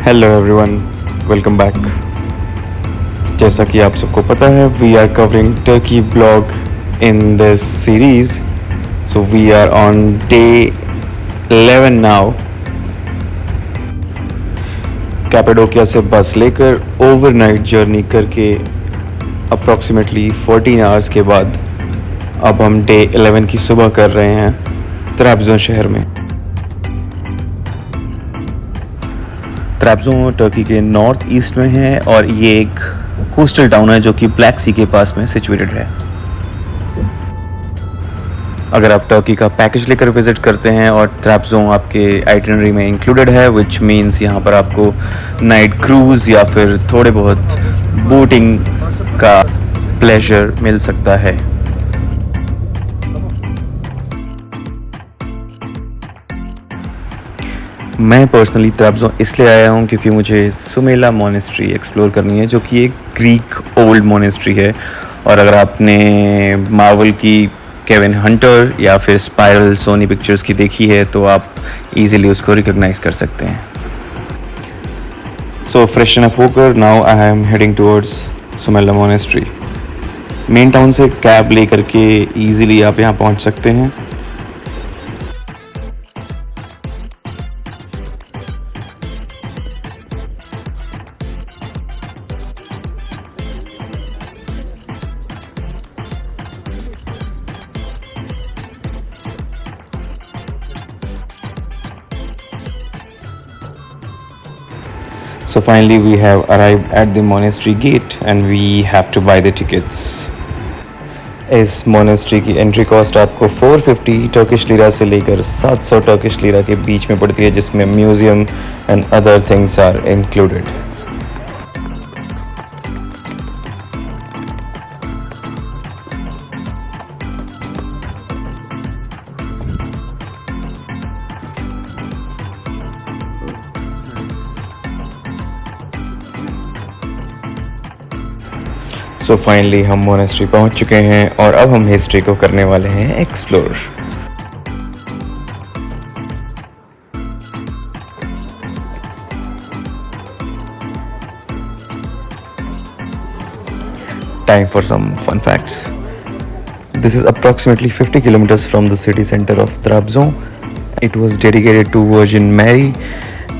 Hello everyone, welcome back. जैसा कि आप सबको पता है, we are covering Turkey blog in this series. So we are on day 11 now. Cappadocia से बस लेकर ओवरनाइट जर्नी करके अप्रॉक्सीमेटली 14 आवर्स के बाद अब हम डे 11 की सुबह कर रहे हैं त्रैब्ज़ोन शहर में। त्रैब्ज़ोन टर्की के नॉर्थ ईस्ट में है और ये एक कोस्टल टाउन है जो कि ब्लैक सी के पास में सिचुएटेड है। अगर आप टर्की का पैकेज लेकर विजिट करते हैं और त्रैब्ज़ोन आपके आइटिनरी में इंक्लूडेड है, विच मीन्स यहाँ पर आपको नाइट क्रूज़ या फिर थोड़े बहुत बोटिंग का प्लेजर मिल सकता है। मैं पर्सनली त्रैब्ज़ोन इसलिए आया हूँ क्योंकि मुझे सुमेला मोनेस्ट्री एक्सप्लोर करनी है, जो कि एक ग्रीक ओल्ड मोनेस्ट्री है। और अगर आपने मार्वल की केविन हंटर या फिर स्पाइरल सोनी पिक्चर्स की देखी है तो आप इजीली उसको रिकॉग्नाइज कर सकते हैं। सो फ्रेशन अप होकर now I am heading towards सुमेला मोनेस्ट्री। मेन टाउन से कैब ले करके ईजिली आप यहाँ पहुँच सकते हैं। So finally we have arrived at the monastery gate and we have to buy the tickets. इस मोनेस्ट्री की एंट्री कॉस्ट आपको 450 टर्किश लीरा से लेकर 700 टर्किश लीरा के बीच में पड़ती है, जिसमें museum and other things are included. So finally हम मोनेस्ट्री पहुंच चुके हैं और अब हम हिस्ट्री को करने वाले हैं explore. Time for some fun facts. This is approximately 50 kilometers from the city center of Trabzon. It was dedicated to Virgin Mary,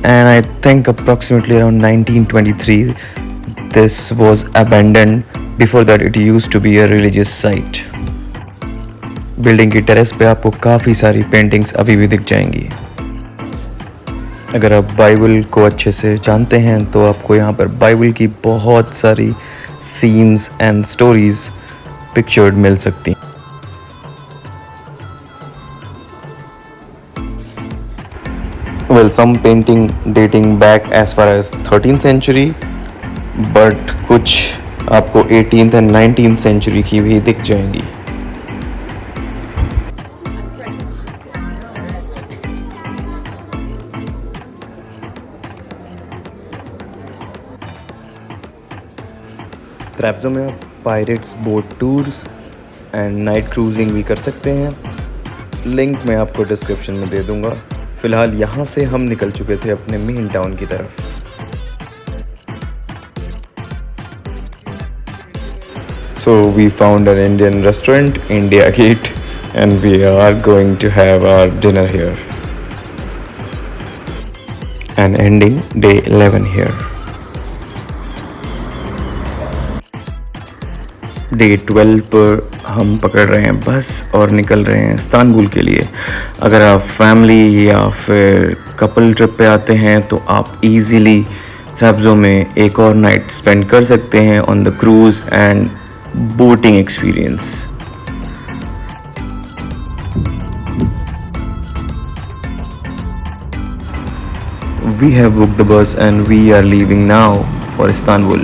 and I think approximately around 1923 this was abandoned. Before that it used to be a religious site. Building की terrace पे आपको काफ़ी सारी paintings अभी भी दिख जाएंगी। अगर आप बाइबल को अच्छे से जानते हैं तो आपको यहाँ पर बाइबल की बहुत सारी सीन्स एंड स्टोरीज पिक्चर्ड मिल सकती हैं। Well, some painting dating back as far as 13th century, but कुछ आपको 18th and 19th सेंचुरी की भी दिख जाएंगी। त्रैब्ज़ोन में आप pirates boat tours and night cruising भी कर सकते हैं। लिंक मैं आपको डिस्क्रिप्शन में दे दूंगा। फ़िलहाल यहाँ से हम निकल चुके थे अपने मेन टाउन की तरफ। So we found an Indian restaurant, India Gate, and we are going to have our dinner here and ending day 11 here. Day 12 पर हम पकड़ रहे हैं बस और निकल रहे हैं इस्तांबुल के लिए। अगर आप फैमिली या फिर कपल ट्रिप पे आते हैं तो आप इजीली त्रैब्ज़ोन में एक और नाइट स्पेंड कर सकते हैं on the cruise and boating experience. We have booked the bus and we are leaving now for Istanbul.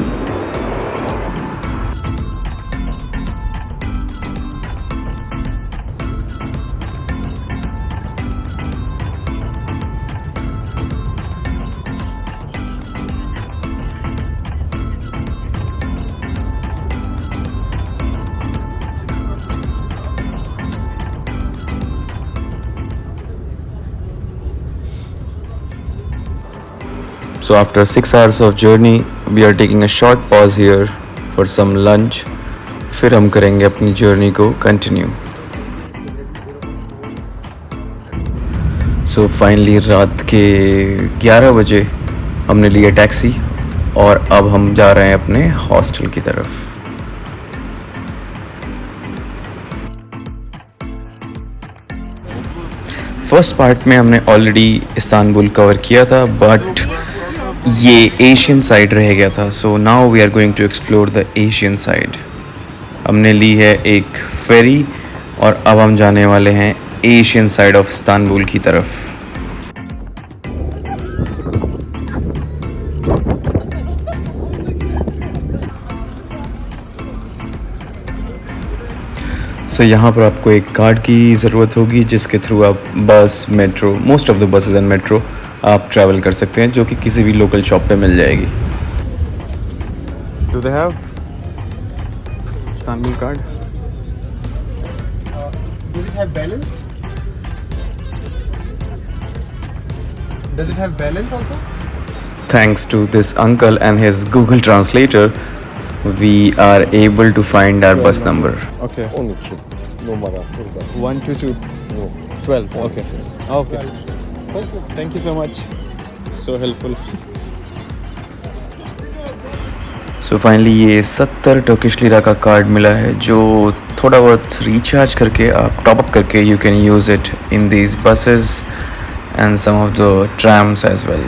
So after 6 hours of journey, we are taking a short pause here for some lunch. फिर हम करेंगे अपनी journey को continue. So finally रात के 11 बजे हमने लिया टैक्सी और अब हम जा रहे हैं अपने हॉस्टल की तरफ. फर्स्ट पार्ट में हमने ऑलरेडी इस्तांबुल कवर किया था, बट ये एशियन साइड रह गया था. So now we are going to explore the Asian side. हमने ली है एक फेरी और अब हम जाने वाले हैं एशियन साइड ऑफ इस्तांबुल की तरफ. सो यहाँ पर आपको एक कार्ड की ज़रूरत होगी जिसके थ्रू आप बस, metro, most of the buses and metro आप ट्रैवल कर सकते हैं, जो कि किसी भी लोकल शॉप पे मिल जाएगी. Do they have Istanbul card? Does it have balance? Does it have balance also? Thanks to this uncle and his Google translator, we are able to find our bus number. Okay. 13 numara burada. 122 No. 12. Okay. Okay. Thank you so much. So helpful. So finally ये 70 Turkish lira का card मिला है, जो थोड़ा बहुत recharge करके आप top up करके you can use it in these buses and some of the trams as well.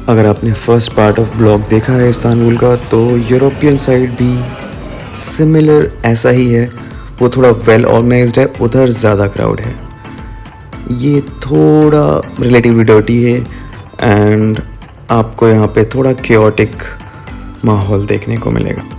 अगर आपने फर्स्ट पार्ट ऑफ ब्लॉग देखा है इस्तांबुल का, तो यूरोपियन साइड भी सिमिलर ऐसा ही है. वो थोड़ा वेल ऑर्गेनाइज्ड है, उधर ज़्यादा क्राउड है. ये थोड़ा रिलेटिवली डर्टी है एंड आपको यहाँ पे थोड़ा क्योटिक माहौल देखने को मिलेगा.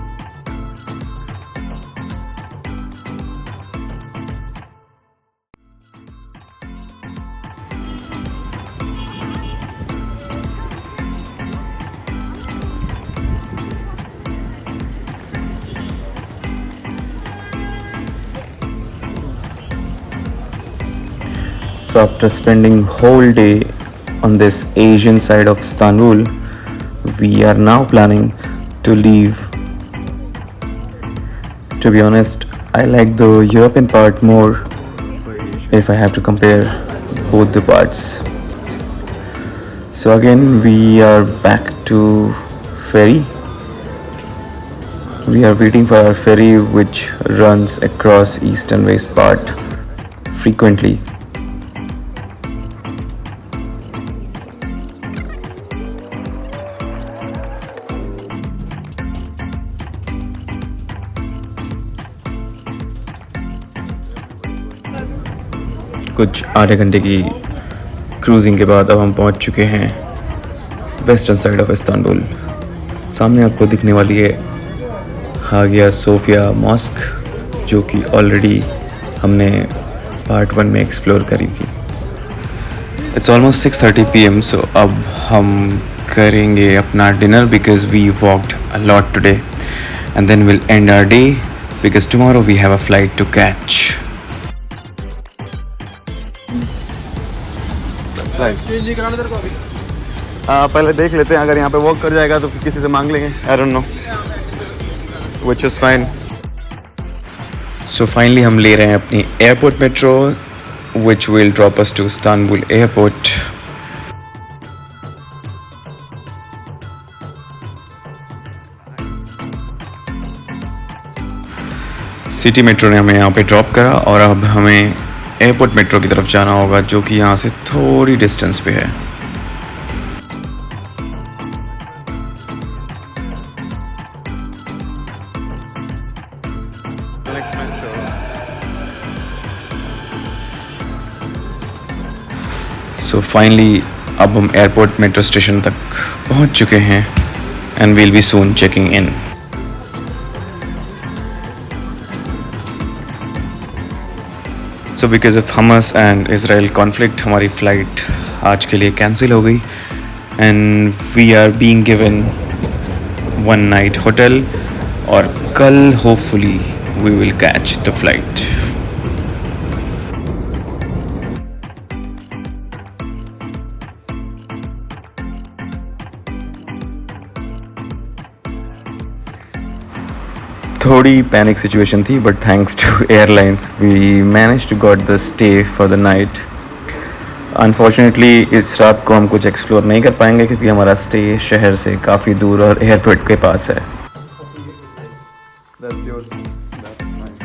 So after spending whole day on this Asian side of Istanbul, we are now planning to leave. To be honest, I like the European part more if I have to compare both the parts. So again, we are back to ferry. We are waiting for our ferry which runs across east and west part frequently. कुछ आधे घंटे की cruising के बाद अब हम पहुंच चुके हैं वेस्टर्न साइड ऑफ इस्तांबुल. सामने आपको दिखने वाली है हागिया सोफिया मॉस्क, जो कि ऑलरेडी हमने पार्ट 1 में एक्सप्लोर करी थी. It's almost 6:30 PM. सो अब हम करेंगे अपना dinner because we walked a lot today and then will end our day because tomorrow we have a flight to catch. पहले देख लेते हैं, अगर यहाँ पे वॉक कर जाएगा तो फिर किसी से मांग लेंगे. I don't know, which is fine. So finally हम ले रहे हैं अपनी airport metro which will drop us to Istanbul airport. City metro ने हमें यहाँ पे ड्रॉप करा और अब हमें एयरपोर्ट मेट्रो की तरफ जाना होगा, जो कि यहाँ से थोड़ी डिस्टेंस पे है. सो फाइनली अब हम एयरपोर्ट मेट्रो स्टेशन तक पहुँच चुके हैं and we'll be soon checking in. So because of Hamas and Israel conflict, हमारी फ़्लाइट आज के लिए कैंसिल हो गई and we are being given 1 night hotel और कल hopefully we will catch the flight. थोड़ी पैनिक सिचुएशन थी but thanks to airlines we manage to got the stay for the night. Unfortunately इस रात को हम कुछ एक्सप्लोर नहीं कर पाएंगे क्योंकि हमारा स्टे शहर से काफ़ी दूर और एयरपोर्ट के पास है. That's yours. That's mine.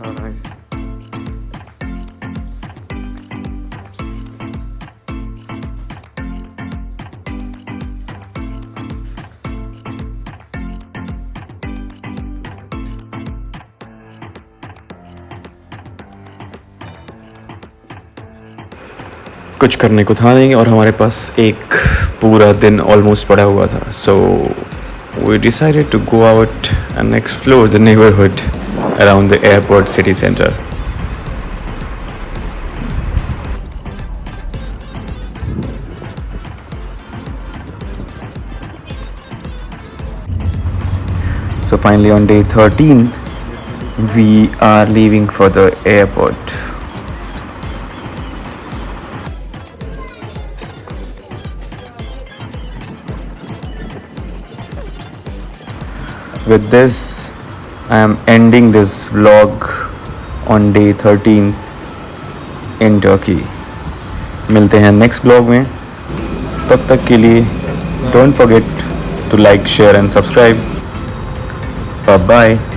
Oh, nice. कुछ करने को था नहीं और हमारे पास एक पूरा दिन ऑलमोस्ट पड़ा हुआ था. सो we decided to go out and explore the neighborhood around the airport city center. So finally on day 13 we are leaving for the airport. With this, I am ending this vlog on day 13th in Turkey. मिलते हैं next vlog में. तब तक के लिए don't forget to like, share and subscribe. Bye bye.